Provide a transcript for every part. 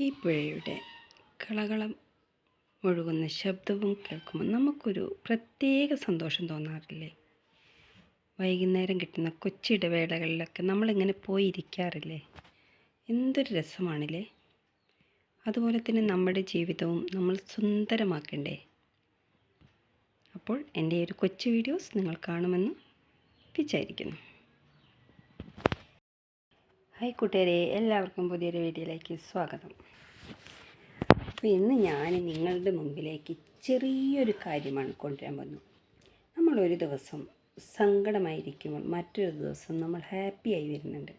ഈ പുഴയുടെ കളകളം ഒഴുകുന്ന ശബ്ദവും കേൾക്കുമ്പോൾ നമുക്കൊരു പ്രത്യേക സന്തോഷം തോന്നാറില്ലേ? വൈകുന്നേരം കിട്ടുന്ന കൊച്ചിടവേളകളിലൊക്കെ നമ്മളിങ്ങനെ പോയിരിക്കാറില്ലേ? എന്തൊരു രസമാണില്ലേ? അതുപോലെ തന്നെ നമ്മുടെ ജീവിതവും നമ്മൾ സുന്ദരമാക്കണ്ടേ? അപ്പോൾ എൻ്റെ ഒരു കൊച്ചു വീഡിയോസ് നിങ്ങൾ കാണുമെന്ന് വിചാരിക്കുന്നു. ഹായ് കൂട്ടുകാരെ, എല്ലാവർക്കും പുതിയൊരു വീഡിയോയിലേക്ക് സ്വാഗതം. അപ്പോൾ ഇന്ന് ഞാൻ നിങ്ങളുടെ മുമ്പിലേക്ക് ചെറിയൊരു കാര്യമാണ് കൊണ്ടുവരാൻ വന്നു. നമ്മളൊരു ദിവസം സങ്കടമായിരിക്കുമ്പോൾ മറ്റൊരു ദിവസം നമ്മൾ ഹാപ്പിയായി വരുന്നുണ്ട്.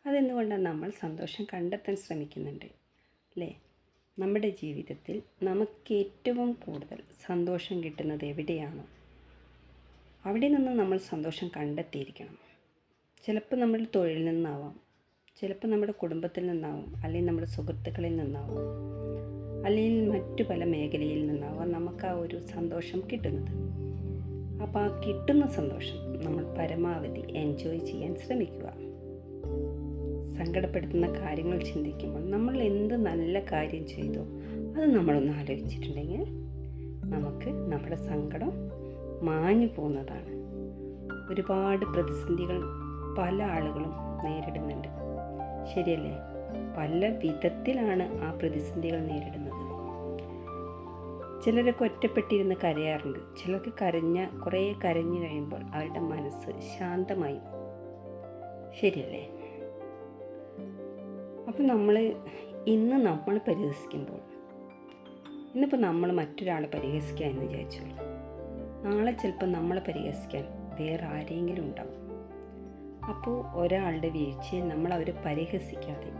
അതെന്തുകൊണ്ടാണ്? നമ്മൾ സന്തോഷം കണ്ടെത്താൻ ശ്രമിക്കുന്നുണ്ട് അല്ലേ? നമ്മുടെ ജീവിതത്തിൽ നമുക്ക് ഏറ്റവും കൂടുതൽ സന്തോഷം കിട്ടുന്നത് എവിടെയാണോ അവിടെ നിന്ന് നമ്മൾ സന്തോഷം കണ്ടെത്തിയിരിക്കണം. ചിലപ്പോൾ നമ്മുടെ തൊഴിലിൽ നിന്നാവാം, ചിലപ്പോൾ നമ്മുടെ കുടുംബത്തിൽ നിന്നാവും, അല്ലെങ്കിൽ നമ്മുടെ സുഹൃത്തുക്കളിൽ നിന്നാവും, അല്ലെങ്കിൽ മറ്റു പല മേഖലയിൽ നിന്നാവാം നമുക്ക് ആ ഒരു സന്തോഷം കിട്ടുന്നത്. അപ്പോൾ ആ കിട്ടുന്ന സന്തോഷം നമ്മൾ പരമാവധി എൻജോയ് ചെയ്യാൻ ശ്രമിക്കുക. സങ്കടപ്പെടുത്തുന്ന കാര്യങ്ങൾ ചിന്തിക്കുമ്പോൾ നമ്മൾ എന്ത് നല്ല കാര്യം ചെയ്തോ അത് നമ്മളൊന്ന് ആലോചിച്ചിട്ടുണ്ടെങ്കിൽ നമുക്ക് നമ്മുടെ സങ്കടം മാഞ്ഞു പോകുന്നതാണ്. ഒരുപാട് പ്രതിസന്ധികൾ പല ആളുകളും നേരിടുന്നുണ്ട്, ശരിയല്ലേ? പല വിധത്തിലാണ് ആ പ്രതിസന്ധികൾ നേരിടുന്നത്. ചിലരൊക്കെ ഒറ്റപ്പെട്ടിരുന്ന് കരയാറുണ്ട്. ചിലർക്ക് കുറേ കരഞ്ഞു കഴിയുമ്പോൾ അവരുടെ മനസ്സ് ശാന്തമായി, ശരിയല്ലേ? അപ്പം ഇന്ന് നമ്മൾ പരിഹസിക്കുമ്പോൾ, ഇന്നിപ്പോൾ നമ്മൾ മറ്റൊരാളെ പരിഹസിക്കുക എന്ന് വിചാരിച്ചോളൂ. നാളെ ചിലപ്പോൾ നമ്മളെ പരിഹസിക്കാൻ വേറെ ആരെങ്കിലും ഉണ്ടാവും. അപ്പോൾ ഒരാളുടെ വീഴ്ചയെ നമ്മൾ അവരെ പരിഹസിക്കാതെ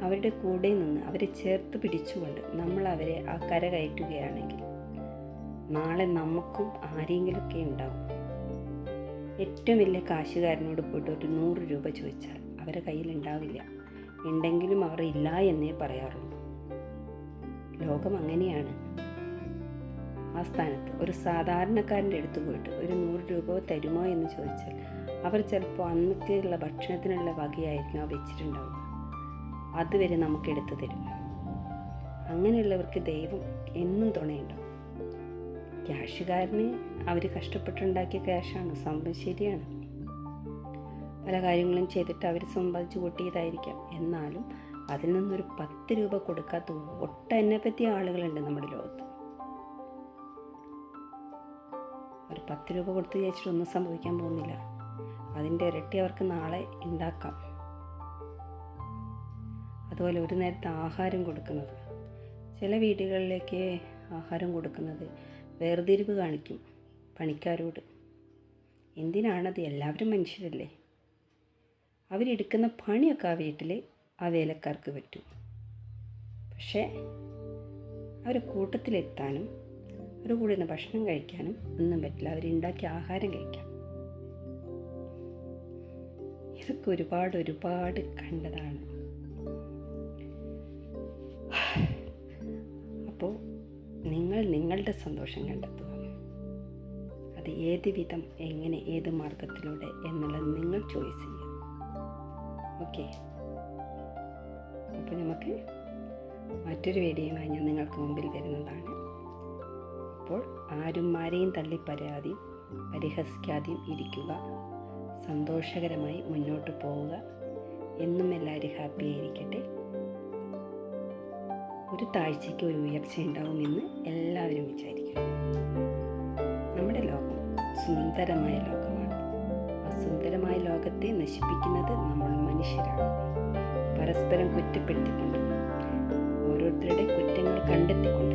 അവരുടെ കൂടെ നിന്ന് അവരെ ചേർത്ത് പിടിച്ചുകൊണ്ട് നമ്മൾ അവരെ ആ കര കയറ്റുകയാണെങ്കിൽ നാളെ നമുക്കും ആരെങ്കിലുമൊക്കെ ഉണ്ടാവും. ഏറ്റവും വലിയ കാശുകാരനോട് പോയിട്ട് ഒരു 100 രൂപ ചോദിച്ചാൽ അവരുടെ കയ്യിൽ ഉണ്ടാവില്ല. ഉണ്ടെങ്കിലും അവർ ഇല്ല എന്നേ പറയാറുള്ളൂ. ലോകം അങ്ങനെയാണ്. ആ സ്ഥാനത്ത് ഒരു സാധാരണക്കാരൻ്റെ അടുത്ത് പോയിട്ട് ഒരു 100 രൂപ തരുമോ എന്ന് ചോദിച്ചാൽ അവർ ചിലപ്പോൾ അന്നത്തേക്കുള്ള ഭക്ഷണത്തിനുള്ള വകയായിരിക്കും ആ വെച്ചിട്ടുണ്ടാവുക. അതുവരെ നമുക്ക് എടുത്തു തരും. അങ്ങനെയുള്ളവർക്ക് ദൈവം എന്നും തുണയുണ്ടാവും. ക്യാഷുകാരന് അവർ കഷ്ടപ്പെട്ടുണ്ടാക്കിയ ക്യാഷാണ്, സംഭവം ശരിയാണ്. പല കാര്യങ്ങളും ചെയ്തിട്ട് അവർ സമ്പാദിച്ചു കൂട്ടിയതായിരിക്കാം. എന്നാലും അതിൽ നിന്നൊരു 10 രൂപ കൊടുക്കാത്ത ഒട്ടനവധി ആളുകളുണ്ട് നമ്മുടെ ലോകത്ത്. ഒരു 10 രൂപ കൊടുത്ത് വിചാരിച്ചിട്ട് ഒന്നും സംഭവിക്കാൻ പോകുന്നില്ല. അതിൻ്റെ ഇരട്ടി അവർക്ക് നാളെ ഉണ്ടാക്കാം. അതുപോലെ ഒരു നേരത്തെ ആഹാരം കൊടുക്കുന്നത്, ചില വീടുകളിലേക്ക് ആഹാരം കൊടുക്കുന്നത് വേർതിരിവ് കാണിക്കും പണിക്കാരോട്. എന്തിനാണത്? എല്ലാവരും മനുഷ്യരല്ലേ. അവരെടുക്കുന്ന പണിയൊക്കെ ആ വീട്ടിൽ ആ വേലക്കാർക്ക് പറ്റും. പക്ഷേ അവരെ കൂട്ടത്തിലെത്താനും അവരുടെ കൂടെ നിന്ന് ഭക്ഷണം കഴിക്കാനും ഒന്നും പറ്റില്ല. അവരുണ്ടാക്കിയ ആഹാരം കഴിക്കാം. ഇതൊക്കെ ഒരുപാട് കണ്ടതാണ്. അപ്പോൾ നിങ്ങളുടെ സന്തോഷം കണ്ടെത്തുക. അത് ഏത് വിധം, എങ്ങനെ, ഏത് മാർഗത്തിലൂടെ എന്നുള്ളത് നിങ്ങൾ ചോയ്സ് ചെയ്യുക. ഓക്കെ, അപ്പോൾ നമുക്ക് മറ്റൊരു വീഡിയോയുമായി ഞാൻ നിങ്ങൾക്ക് മുമ്പിൽ വരുന്നതാണ്. അപ്പോൾ ആരെയും തള്ളി പരിഹസിക്കാതെയും ഇരിക്കുക. സന്തോഷകരമായി മുന്നോട്ട് പോവുക. എന്നും എല്ലാവരും ഹാപ്പി ആയിരിക്കട്ടെ. ഒരു താഴ്ചയ്ക്ക് ഒരു ഉയർച്ച ഉണ്ടാവുമെന്ന് എല്ലാവരും വിചാരിക്കുക. നമ്മുടെ ലോകം സുന്ദരമായ ലോകമാണ്. ആ സുന്ദരമായ ലോകത്തെ നശിപ്പിക്കുന്നത് നമ്മൾ മനുഷ്യരാണ്. പരസ്പരം കുറ്റപ്പെടുത്തിക്കൊണ്ട്, ഓരോരുത്തരുടെ കുറ്റങ്ങൾ കണ്ടെത്തിക്കൊണ്ട്